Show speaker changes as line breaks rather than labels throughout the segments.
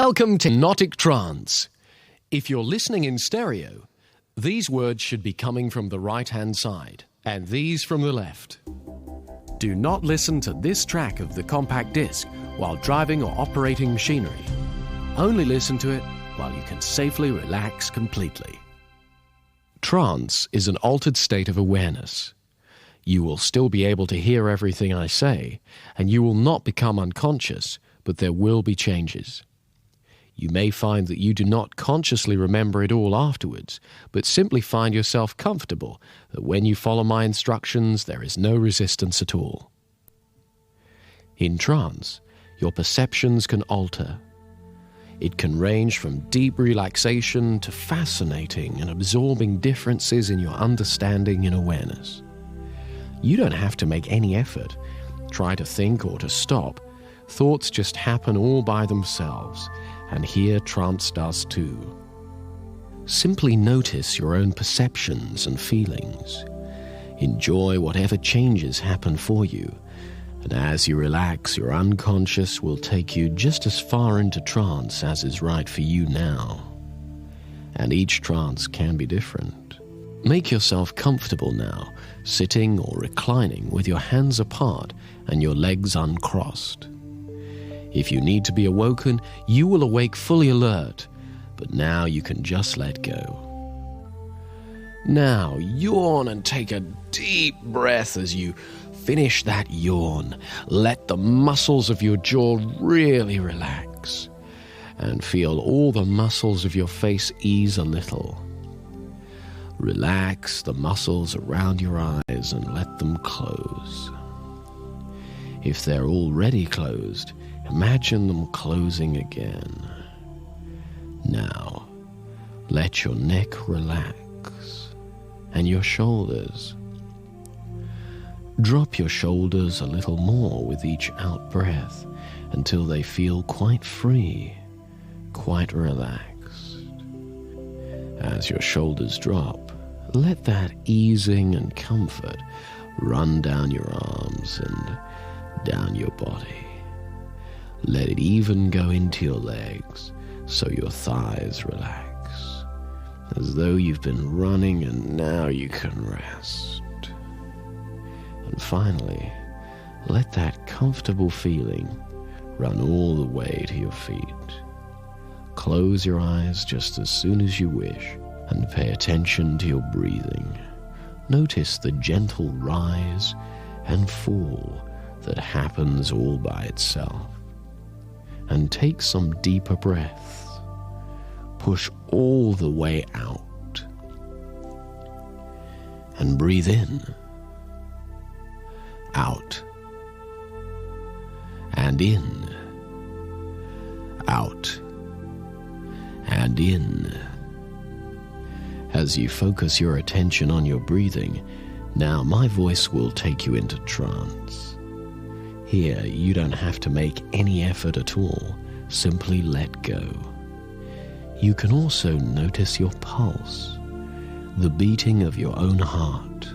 Welcome to Hypnotic Trance. If you're listening in stereo, these words should be coming from the right-hand side, and these from the left. Do not listen to this track of the compact disc while driving or operating machinery. Only listen to it while you can safely relax completely. Trance is an altered state of awareness. You will still be able to hear everything I say, and you will not become unconscious, but there will be changes. You may find that you do not consciously remember it all afterwards, but simply find yourself comfortable that when you follow my instructions, there is no resistance at all. In trance, your perceptions can alter. It can range from deep relaxation to fascinating and absorbing differences in your understanding and awareness. You don't have to make any effort, try to think or to stop. Thoughts just happen all by themselves, and here trance does too. Simply notice your own perceptions and feelings. Enjoy whatever changes happen for you, and as you relax, your unconscious will take you just as far into trance as is right for you now. And each trance can be different. Make yourself comfortable now, sitting or reclining with your hands apart and your legs uncrossed. If you need to be awoken, you will awake fully alert, but now you can just let go. Now yawn and take a deep breath as you finish that yawn. Let the muscles of your jaw really relax and feel all the muscles of your face ease a little. Relax the muscles around your eyes and let them close. If they're already closed, imagine them closing again. Now, let your neck relax and your shoulders. Drop your shoulders a little more with each out-breath until they feel quite free, quite relaxed. As your shoulders drop, let that easing and comfort run down your arms and down your body. Let it even go into your legs so your thighs relax, as though you've been running and now you can rest. And finally, let that comfortable feeling run all the way to your feet. Close your eyes just as soon as you wish and pay attention to your breathing. Notice the gentle rise and fall that happens all by itself. And take some deeper breaths. Push all the way out. And breathe in. Out. And in. Out. And in. As you focus your attention on your breathing, now my voice will take you into trance. Here, you don't have to make any effort at all. Simply let go. You can also notice your pulse, the beating of your own heart.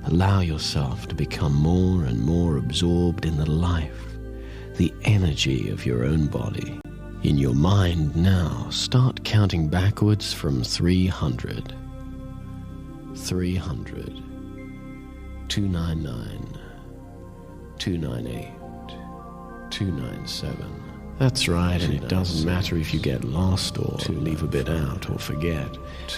Allow yourself to become more and more absorbed in the life, the energy of your own body. In your mind now, start counting backwards from 300. 300. 299. 298, 297. That's right, and it doesn't matter if you get lost or leave a bit out or forget.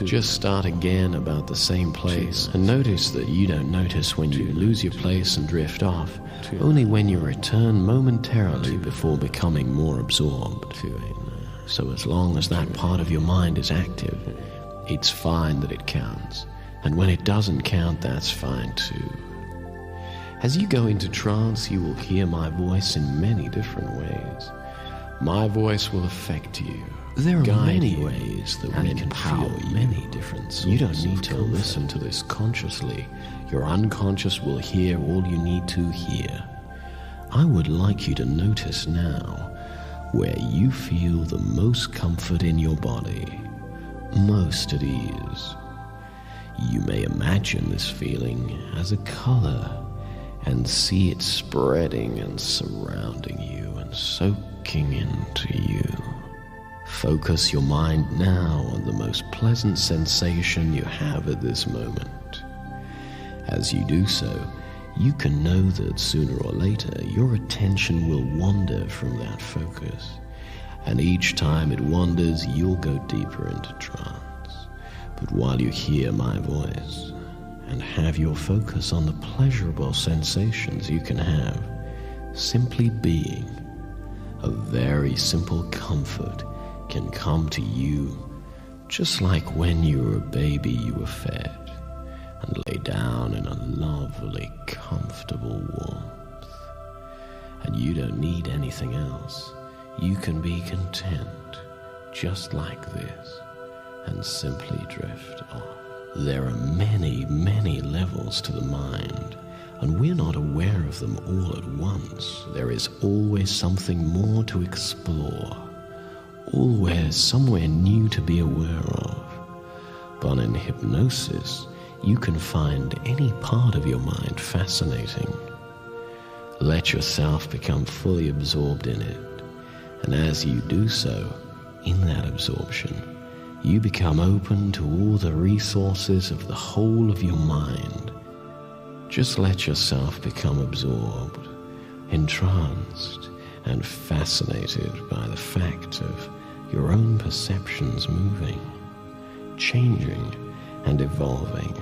Just start again about the same place and notice that you don't notice when you lose your place and drift off, only when you return momentarily before becoming more absorbed. So as long as that part of your mind is active, it's fine that it counts, and when it doesn't count, that's fine too. As you go into trance, you will hear my voice in many different ways. My voice will affect you. There are many ways that we can empower many different sorts. You don't need to listen to this consciously. Your unconscious will hear all you need to hear. I would like you to notice now where you feel the most comfort in your body, most at ease. You may imagine this feeling as a color and see it spreading and surrounding you and soaking into you. Focus your mind now on the most pleasant sensation you have at this moment. As you do so, you can know that sooner or later your attention will wander from that focus, and each time it wanders, you'll go deeper into trance. But while you hear my voice and have your focus on the pleasurable sensations you can have, simply being, a very simple comfort can come to you, just like when you were a baby you were fed and lay down in a lovely, comfortable warmth. And you don't need anything else. You can be content, just like this, and simply drift off. There are many, many levels to the mind, and we're not aware of them all at once. There is always something more to explore, always somewhere new to be aware of. But in hypnosis, you can find any part of your mind fascinating. Let yourself become fully absorbed in it, and as you do so, in that absorption, you become open to all the resources of the whole of your mind. Just let yourself become absorbed, entranced, and fascinated by the fact of your own perceptions moving, changing, and evolving.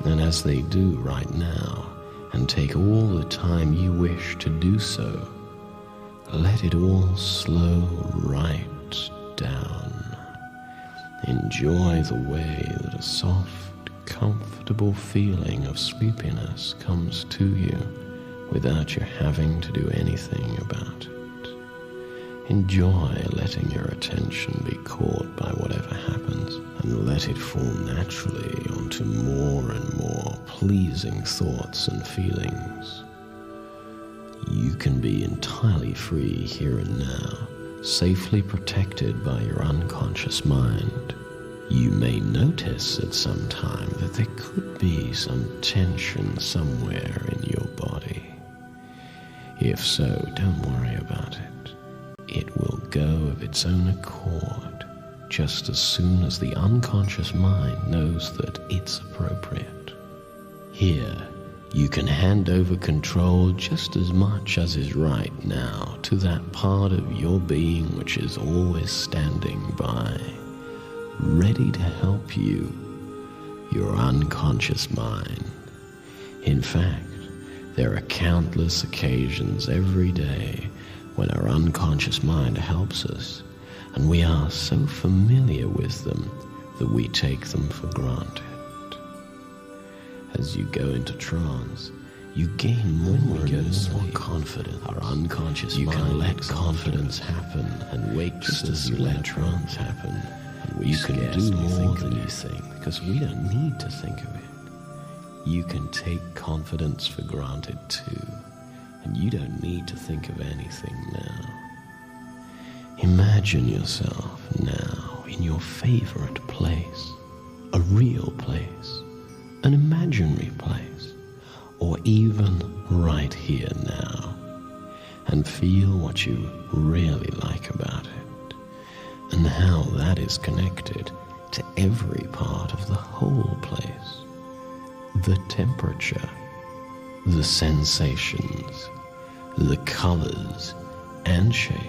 And as they do right now, and take all the time you wish to do so, let it all slow right down. Enjoy the way that a soft, comfortable feeling of sleepiness comes to you without you having to do anything about it. Enjoy letting your attention be caught by whatever happens, and let it fall naturally onto more and more pleasing thoughts and feelings. You can be entirely free here and now, safely protected by your unconscious mind. You may notice at some time that there could be some tension somewhere in your body. If so, don't worry about it. It will go of its own accord, just as soon as the unconscious mind knows that it's appropriate. Here, you can hand over control just as much as is right now to that part of your being which is always standing by, ready to help you, your unconscious mind. In fact, there are countless occasions every day when our unconscious mind helps us, and we are so familiar with them that we take them for granted. As you go into trance, you gain more and more confidence. Our unconscious mind can let confidence happen and wake just as you let trance happen. And you can do more than you think, because we don't need to think of it. You can take confidence for granted too, and you don't need to think of anything now. Imagine yourself now in your favorite place, a real place, an imaginary place, or even right here now, and feel what you really like about it, and how that is connected to every part of the whole place. The temperature, the sensations, the colors and shapes,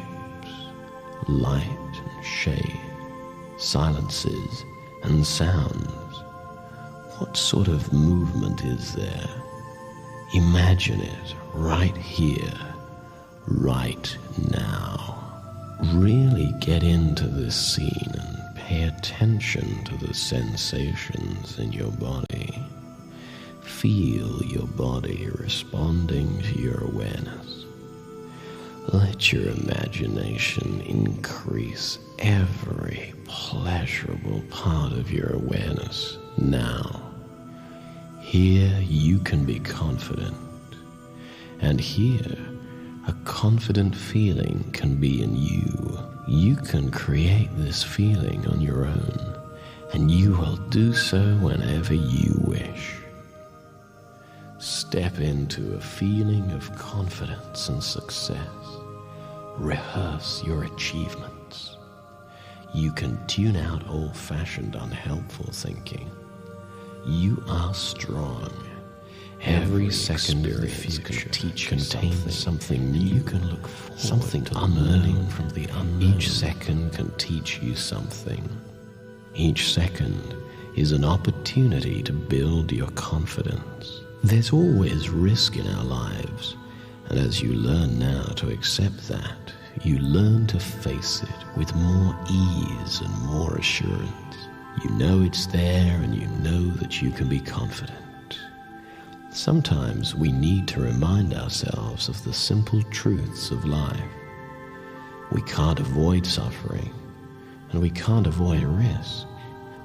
light and shade, silences and sounds. What sort of movement is there? Imagine it right here, right now. Really get into this scene and pay attention to the sensations in your body. Feel your body responding to your awareness. Let your imagination increase every pleasurable part of your awareness now. Here you can be confident, and here a confident feeling can be in you. You can create this feeling on your own, and you will do so whenever you wish. Step into a feeling of confidence and success. Rehearse your achievements.
You can tune out old-fashioned, unhelpful thinking. You are strong. Every second of the future contains something new. You can look forward something to unknown from the unknown. Each second can teach you something. Each second is an opportunity to build your confidence. There's always risk in our lives, and as you learn now to accept that, you learn to face it with more ease and more assurance. You know it's there, and you know that you can be confident. Sometimes we need to remind ourselves of the simple truths of life. We can't avoid suffering, and we can't avoid risk,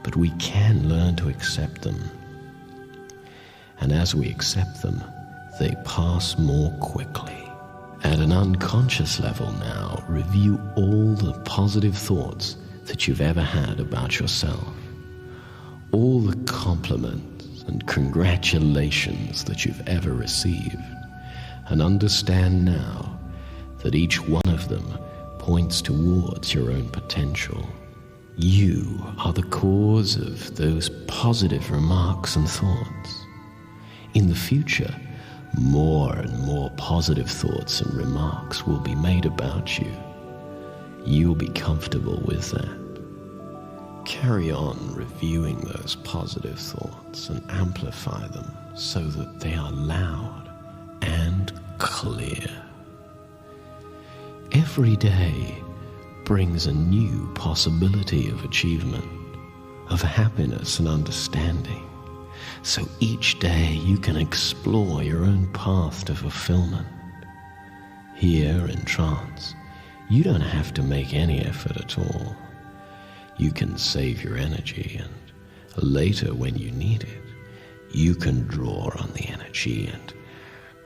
but we can learn to accept them. And as we accept them, they pass more quickly. At an unconscious level now, review all the positive thoughts that you've ever had about yourself. All the compliments and congratulations that you've ever received, and understand now that each one of them points towards your own potential. You are the cause of those positive remarks and thoughts. In the future, more and more positive thoughts and remarks will be made about you. You'll be comfortable with that. Carry on reviewing those positive thoughts and amplify them so that they are loud and clear. Every day brings a new possibility of achievement, of happiness and understanding. So each day you can explore your own path to fulfillment. Here in trance, you don't have to make any effort at all. You can save your energy, and later when you need it, you can draw on the energy and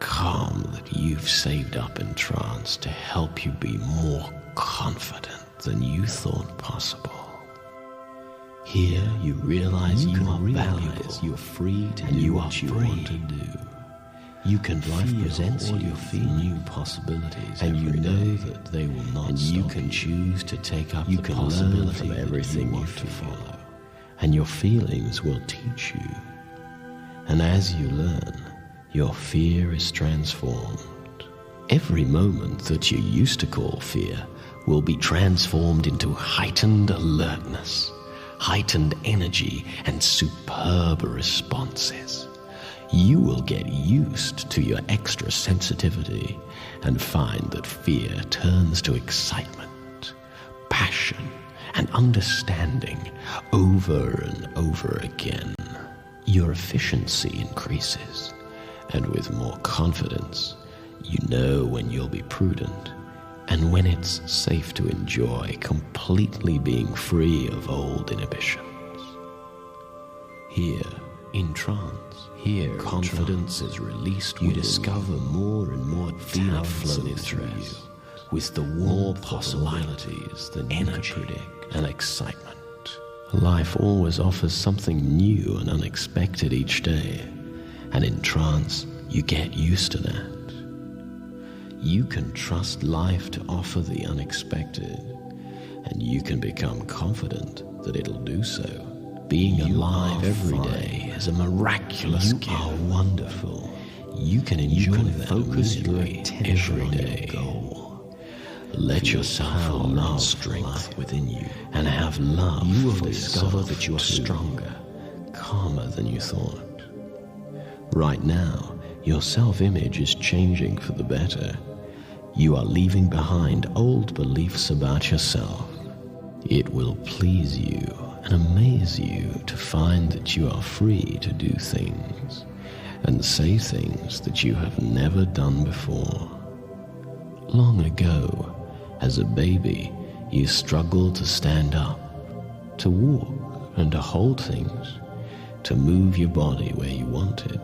calm that you've saved up in trance to help you be more confident than you thought possible. Here you realize you are valuable, you're free to do what you want to do. You can life presents you with new possibilities, and you know that they will not and stop. You can choose to take up the possibility of everything you want to follow, and your feelings will teach you. And as you learn, your fear is transformed. Every moment that you used to call fear will be transformed into heightened alertness, heightened energy, and superb responses. You will get used to your extra sensitivity and find that fear turns to excitement, passion, and understanding over and over again. Your efficiency increases, and with more confidence, you know when you'll be prudent and when it's safe to enjoy completely being free of old inhibitions. Here, in trance, here confidence is released. You discover more and more fear flows through you with the more possibilities than energy you could predict and excitement. Life always offers something new and unexpected each day, and in trance you get used to that. You can trust life to offer the unexpected, and you can become confident that it'll do so. Being alive every day is a miraculous gift. You are wonderful. You can enjoy that. Focus your attention every day. Goal. Let yourself have love strength within you and have love. You will discover that you are stronger, calmer than you thought. Right now, your self-image is changing for the better. You are leaving behind old beliefs about yourself. It will please you and amaze you to find that you are free to do things and say things that you have never done before. Long ago, as a baby, you struggled to stand up, to walk and to hold things, to move your body where you wanted.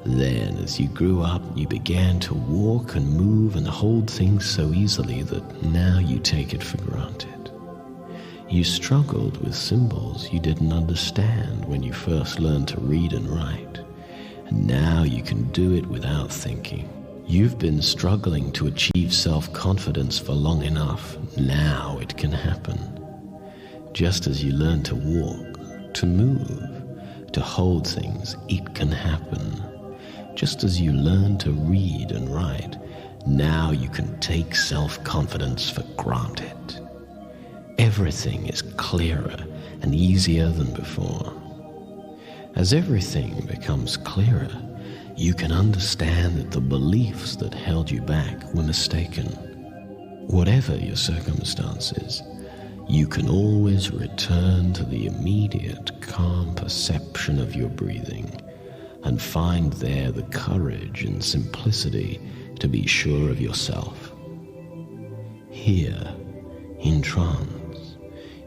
Then, as you grew up, you began to walk and move and hold things so easily that now you take it for granted. You struggled with symbols you didn't understand when you first learned to read and write, and now you can do it without thinking. You've been struggling to achieve self-confidence for long enough. Now it can happen. Just as you learn to walk, to move, to hold things, it can happen. Just as you learn to read and write, now you can take self-confidence for granted. Everything is clearer and easier than before. As everything becomes clearer, you can understand that the beliefs that held you back were mistaken. Whatever your circumstances, you can always return to the immediate, calm perception of your breathing and find there the courage and simplicity to be sure of yourself. Here, in trance,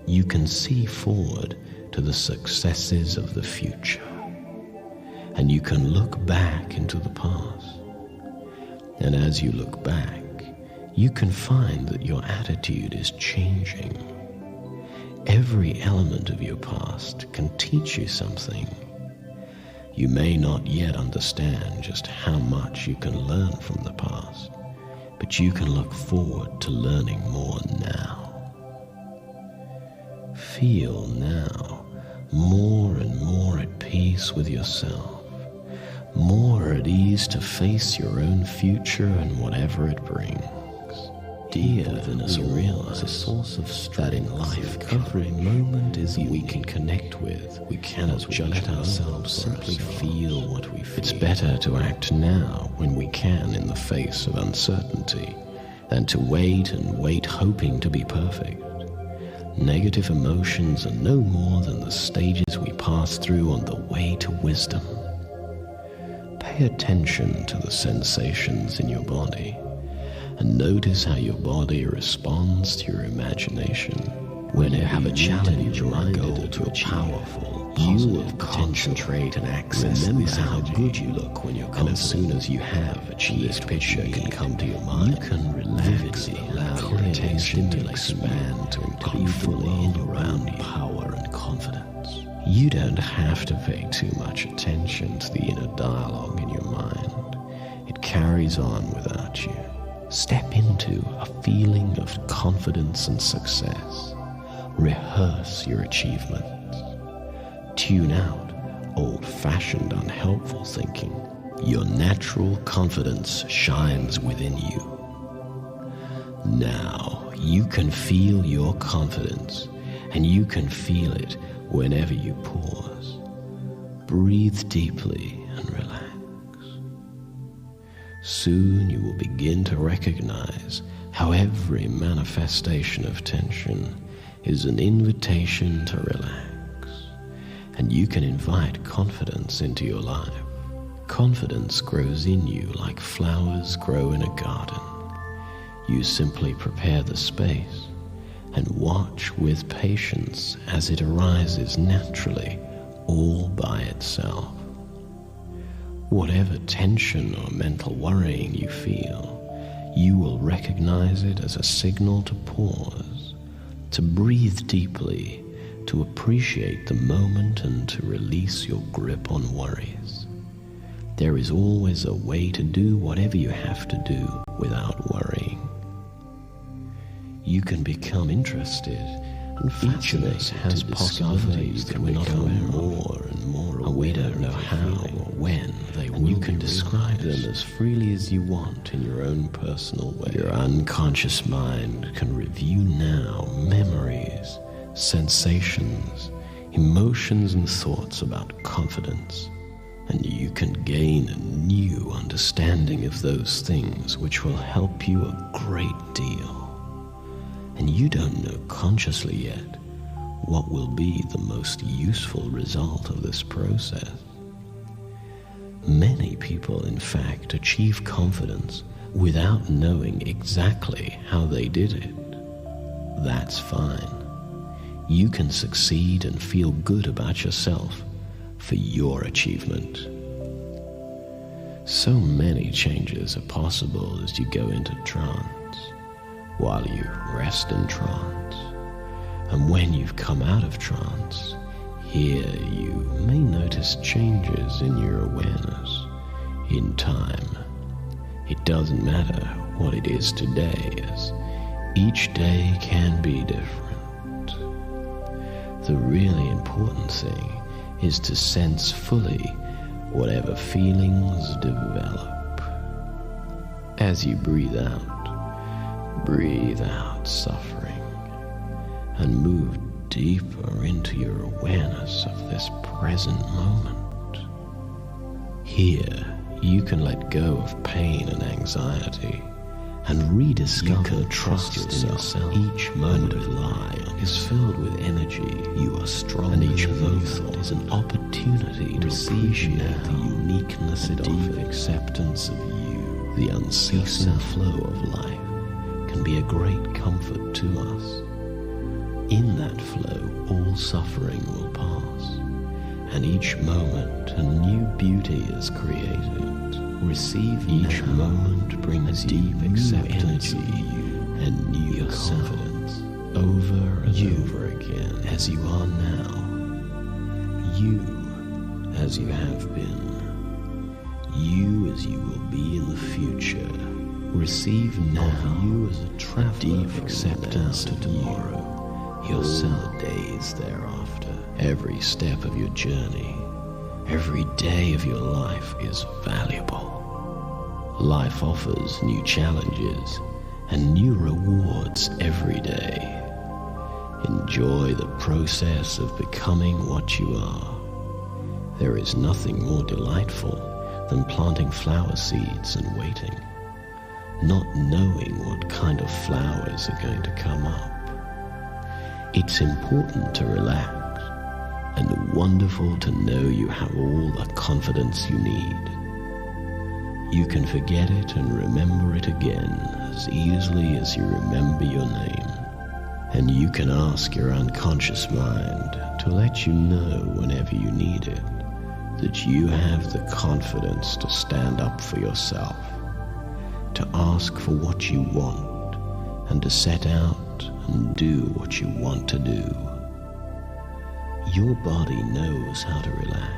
you can see forward to the successes of the future, and you can look back into the past. And as you look back, you can find that your attitude is changing. Every element of your past can teach you something. You may not yet understand just how much you can learn from the past, but you can look forward to learning more now. Feel now more and more at peace with yourself, more at ease to face your own future and whatever it brings. Dear within us realize a source of strength that in life every moment is we can connect with. We cannot judge ourselves, simply feel what we feel. It's better to act now when we can in the face of uncertainty than to wait and wait hoping to be perfect. Negative emotions are no more than the stages we pass through on the way to wisdom. Pay attention to the sensations in your body and notice how your body responds to your imagination. When you have a challenge or a goal to a powerful, you will concentrate and access. Remember how good you look when you're confident. And as soon as you have achieved this picture can come to your mind, you can relax, allow your attention to expand, to be fully in your own power and confidence. You don't have to pay too much attention to the inner dialogue in your mind. It carries on without you. Step into a feeling of confidence and success. Rehearse your achievements. Tune out old-fashioned, unhelpful thinking. Your natural confidence shines within you. Now you can feel your confidence, and you can feel it whenever you pause. Breathe deeply and relax. Soon you will begin to recognize how every manifestation of tension is an invitation to relax, and you can invite confidence into your life. Confidence grows in you like flowers grow in a garden. You simply prepare the space and watch with patience as it arises naturally, all by itself. Whatever tension or mental worrying you feel, you will recognize it as a signal to pause, to breathe deeply, to appreciate the moment and to release your grip on worries. There is always a way to do whatever you have to do without worrying. You can become interested and fascinated. Each of us has possibilities that we're not aware more and more, and we don't know how or when they will. And you can describe them as freely as you want in your own personal way. Your unconscious mind can review now memories, sensations, emotions and thoughts about confidence, and you can gain a new understanding of those things which will help you a great deal. And you don't know consciously yet what will be the most useful result of this process. Many people, in fact, achieve confidence without knowing exactly how they did it. That's fine. You can succeed and feel good about yourself for your achievement. So many changes are possible as you go into trance, while you rest in trance. And when you've come out of trance, here you may notice changes in your awareness in time. It doesn't matter what it is today, as each day can be different. The really important thing is to sense fully whatever feelings develop. As you breathe out suffering, and move deeper into your awareness of this present moment. Here, you can let go of pain and anxiety and rediscover you can trust yourself. Each moment of life is filled with energy. You are strong, and each moment is an opportunity to appreciate the uniqueness and deep acceptance of you. The unceasing flow of life can be a great comfort to us. In that flow, all suffering will pass, and each moment a new beauty is created. Receive each moment brings deep acceptance of you and new confidence over and over again as you are now. You as you have been. You as you will be in the future. Receive now you as a traveler deep acceptance to tomorrow. Yourself days thereafter. Every step of your journey, every day of your life is valuable. Life offers new challenges and new rewards every day. Enjoy the process of becoming what you are. There is nothing more delightful than planting flower seeds and waiting, not knowing what kind of flowers are going to come up. It's important to relax, and wonderful to know you have all the confidence you need. You can forget it and remember it again as easily as you remember your name. And you can ask your unconscious mind to let you know whenever you need it that you have the confidence to stand up for yourself, to ask for what you want, and to set out and do what you want to do. Your body knows how to relax.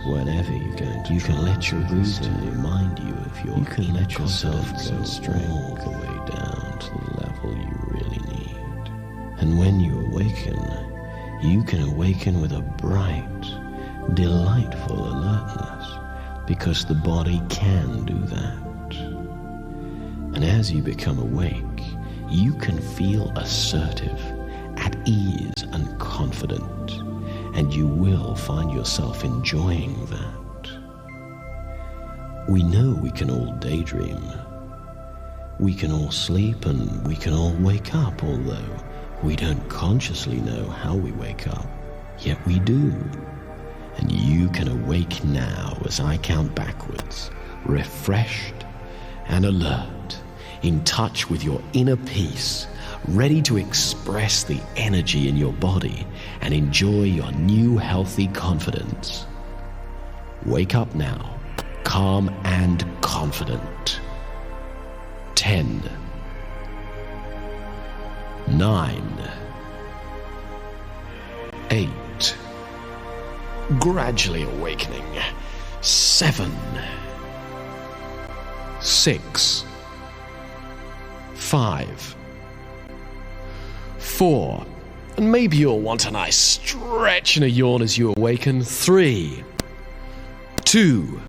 Whenever you're going to, you can let your reason remind you of your. You can let yourself go all the way down to the level you really need. And when you awaken, you can awaken with a bright, delightful alertness, because the body can do that. And as you become awake, you can feel assertive, at ease and confident, and you will find yourself enjoying that. We know we can all daydream. We can all sleep and we can all wake up, although we don't consciously know how we wake up, yet we do. And you can awake now as I count backwards, refreshed and alert, in touch with your inner peace, ready to express the energy in your body and enjoy your new healthy confidence. Wake up now, calm and confident. 10, 9, 8, gradually awakening. 7, 6, 5, 4, and maybe you'll want a nice stretch and a yawn as you awaken. 3, 2,